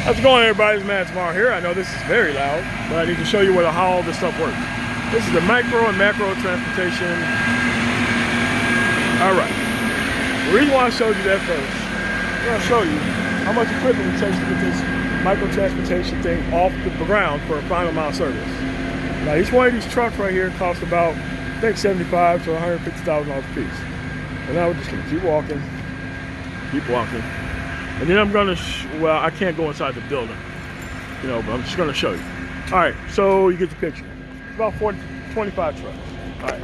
How's it going, everybody? It's Man Tomorrow here. I know this is very loud, but I need to show you how all this stuff works. This is the micro and macro transportation. All right. The reason why I showed you that first, I'm going to show you how much equipment it takes to get this micro transportation thing off the ground for a final mile service. Now, each one of these trucks right here costs about, I think, $75,000 to $150,000 a piece. And now we're just going to keep walking. And then I'm going to, well, I can't go inside the building, but I'm just going to show you. All right, so you get the picture. It's about 25 trucks. All right,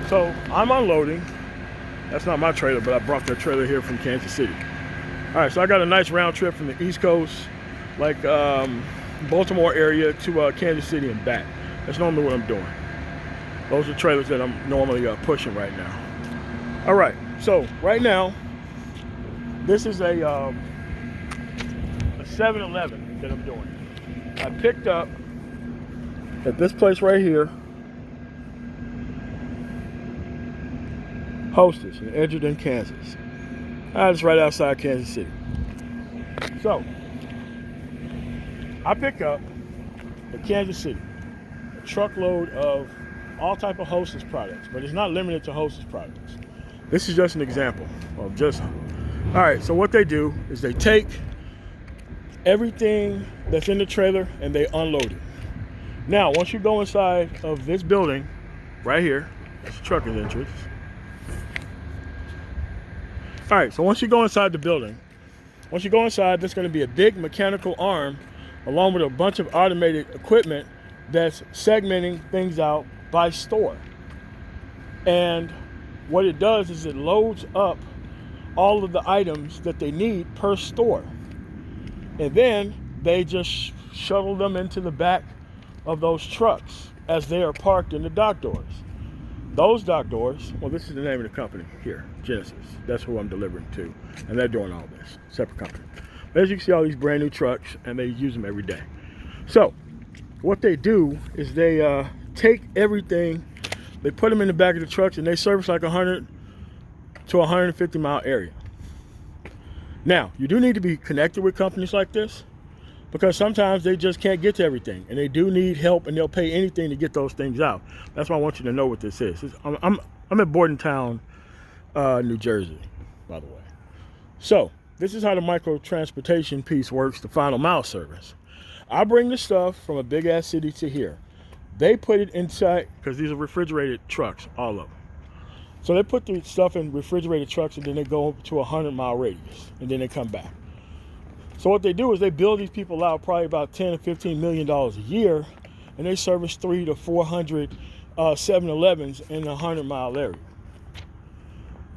so I'm unloading. That's not my trailer, but I brought that trailer here from Kansas City. All right, so I got a nice round trip from the East Coast, like Baltimore area to Kansas City and back. That's normally what I'm doing. Those are trailers that I'm normally pushing right now. All right, so right now, this is a 7-Eleven that I'm doing. I picked up at this place right here, Hostess in Edgerton, Kansas. It's right outside Kansas City. So, I pick up at Kansas City a truckload of all type of Hostess products, but it's not limited to Hostess products. This is just an example of just, all right, so what they do is they take everything that's in the trailer and they unload it. Now, once you go inside of this building, right here, that's the trucker's entrance. All right, so once you go inside the building, there's going to be a big mechanical arm along with a bunch of automated equipment that's segmenting things out by store. And what it does is it loads up all of the items that they need per store. And then they just shuttle them into the back of those trucks as they are parked in the dock doors. Those dock doors, well, this is the name of the company here, Genesis. That's who I'm delivering to. And they're doing all this, separate company. But as you can see, all these brand new trucks, and they use them every day. So what they do is they take everything, they put them in the back of the trucks, and they service like 100 to 150 mile area. Now, you do need to be connected with companies like this because sometimes they just can't get to everything and they do need help and they'll pay anything to get those things out. That's why I want you to know what this is. I'm at Bordentown, New Jersey, by the way. So this is how the micro transportation piece works, the final mile service. I bring the stuff from a big ass city to here. They put it inside, because these are refrigerated trucks, all of them. So they put the stuff in refrigerated trucks and then they go to a 100-mile radius and then they come back. So what they do is they build these people out probably about $10 to $15 million a year, and they service 300 to 400 7-Elevens in the 100-mile area.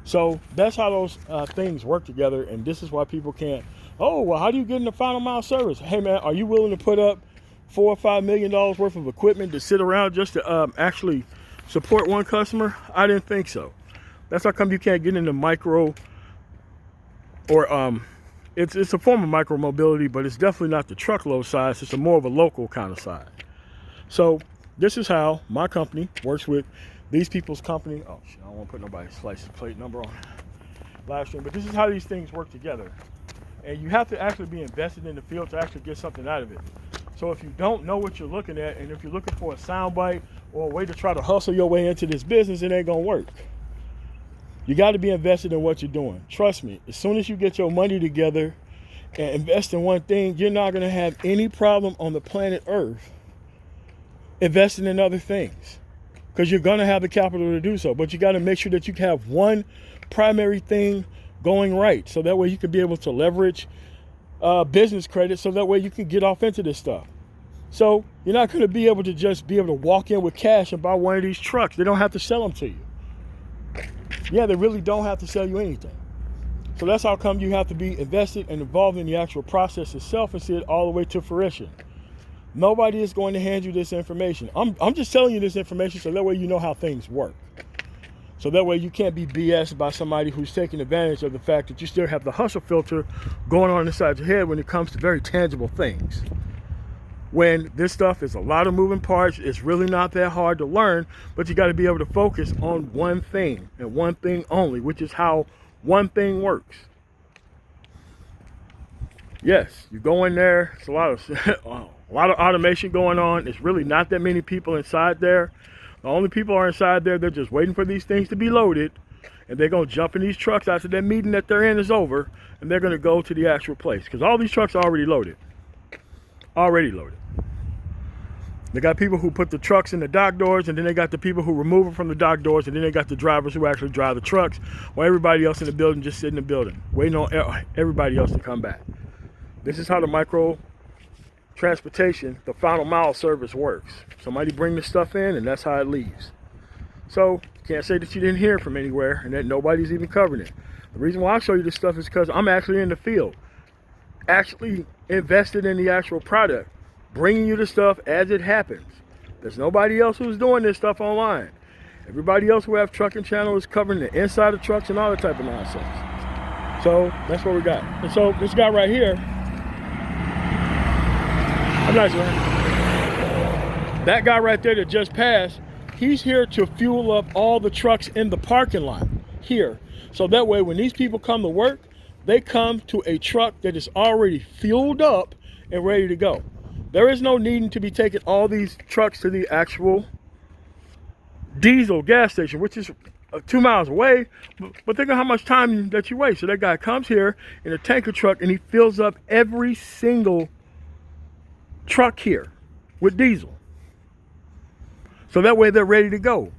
So that's how those things work together, and this is why people can't, oh, well, how do you get in the final mile service? Hey, man, are you willing to put up $4 or $5 million worth of equipment to sit around just to actually support one customer? I didn't think so. That's how come you can't get into micro, or it's a form of micro mobility, but it's definitely not the truckload size. It's more of a local kind of side. So this is how my company works with these people's company. Oh shit, I don't want to put nobody's license plate number on live stream, but this is how these things work together. And you have to actually be invested in the field to actually get something out of it. So if you don't know what you're looking at, and if you're looking for a soundbite or a way to try to hustle your way into this business, it ain't gonna work. You got to be invested in what you're doing. Trust me, as soon as you get your money together and invest in one thing, you're not going to have any problem on the planet Earth investing in other things, because you're going to have the capital to do so. But you got to make sure that you have one primary thing going right, so that way you can be able to leverage business credit, so that way you can get off into this stuff. So you're not going to be able to just be able to walk in with cash and buy one of these trucks. They don't have to sell them to you. Yeah, they really don't have to sell you anything. So that's how come you have to be invested and involved in the actual process itself and see it all the way to fruition. Nobody is going to hand you this information. I'm just telling you this information so that way you know how things work. So that way you can't be BS'd by somebody who's taking advantage of the fact that you still have the hustle filter going on inside your head when it comes to very tangible things. When this stuff is a lot of moving parts, it's really not that hard to learn, but you got to be able to focus on one thing and one thing only, which is how one thing works. Yes, you go in there, it's a lot of a lot of automation going on. It's really not that many people inside there. The only people are inside there, they're just waiting for these things to be loaded, and they're gonna jump in these trucks after that meeting that they're in is over, and they're gonna go to the actual place. Because all these trucks are already loaded. Already loaded. They got people who put the trucks in the dock doors, and then they got the people who remove them from the dock doors, and then they got the drivers who actually drive the trucks, while everybody else in the building just sit in the building, waiting on everybody else to come back. This is how the micro transportation, the final mile service works. Somebody bring the stuff in, and that's how it leaves. So you can't say that you didn't hear from anywhere and that nobody's even covering it. The reason why I show you this stuff is because I'm actually in the field, actually invested in the actual product, bringing you the stuff as it happens. There's nobody else who's doing this stuff online. Everybody else who have trucking channel is covering the inside of trucks and all that type of nonsense. So that's what we got. And so this guy right here, I'm not sure. That guy right there that just passed, he's here to fuel up all the trucks in the parking lot here. So that way when these people come to work, they come to a truck that is already fueled up and ready to go. There is no needing to be taking all these trucks to the actual diesel gas station, which is 2 miles away. But think of how much time that you waste. So that guy comes here in a tanker truck and he fills up every single truck here with diesel. So that way they're ready to go.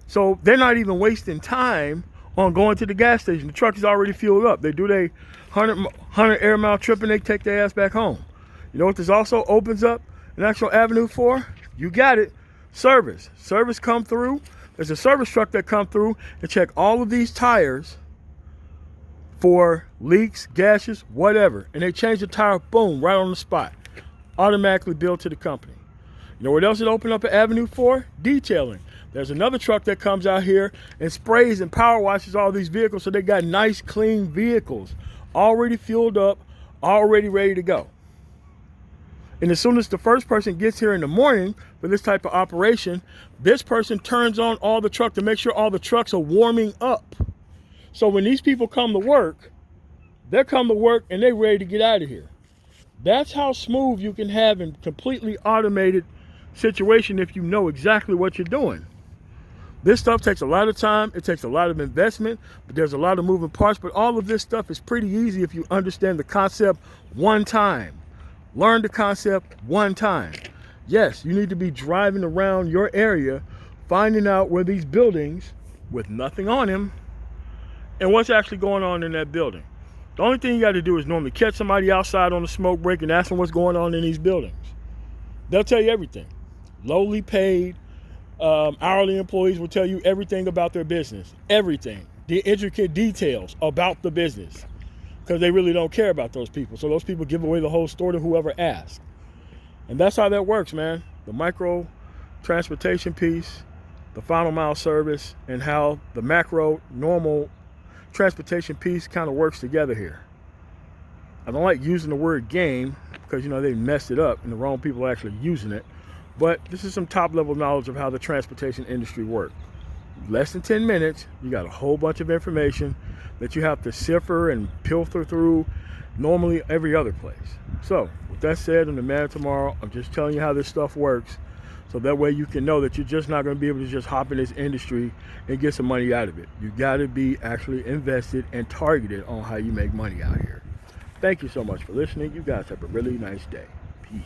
So they're not even wasting time on going to the gas station. The truck is already fueled up. They do their 100 air mile trip and they take their ass back home. You know what this also opens up an actual avenue for? You got it. Service. Service come through. There's a service truck that come through and check all of these tires for leaks, gashes, whatever. And they change the tire, boom, right on the spot. Automatically billed to the company. You know what else it opened up an avenue for? Detailing. There's another truck that comes out here and sprays and power washes all these vehicles, so they got nice, clean vehicles, already fueled up, already ready to go. And as soon as the first person gets here in the morning for this type of operation, this person turns on all the truck to make sure all the trucks are warming up. So when these people come to work, they come to work and they're ready to get out of here. That's how smooth you can have a completely automated situation if you know exactly what you're doing. This stuff takes a lot of time, it takes a lot of investment, but there's a lot of moving parts, but all of this stuff is pretty easy if you understand the concept one time. Learn the concept one time. Yes, you need to be driving around your area, finding out where these buildings with nothing on them and what's actually going on in that building. The only thing you got to do is normally catch somebody outside on the smoke break and ask them what's going on in these buildings. They'll tell you everything. Lowly paid, hourly employees will tell you everything about their business. Everything. The intricate details about the business. Because they really don't care about those people. So those people give away the whole story to whoever asks. And that's how that works, man. The micro transportation piece, the final mile service, and how the macro normal transportation piece kind of works together here. I don't like using the word game because, you know, they messed it up and the wrong people are actually using it. But this is some top level knowledge of how the transportation industry works. Less than 10 minutes, you got a whole bunch of information that you have to cipher and filter through normally every other place. So with that said, on the Man Tomorrow, I'm just telling you how this stuff works. So that way you can know that you're just not going to be able to just hop in this industry and get some money out of it. You got to be actually invested and targeted on how you make money out here. Thank you so much for listening. You guys have a really nice day. Peace.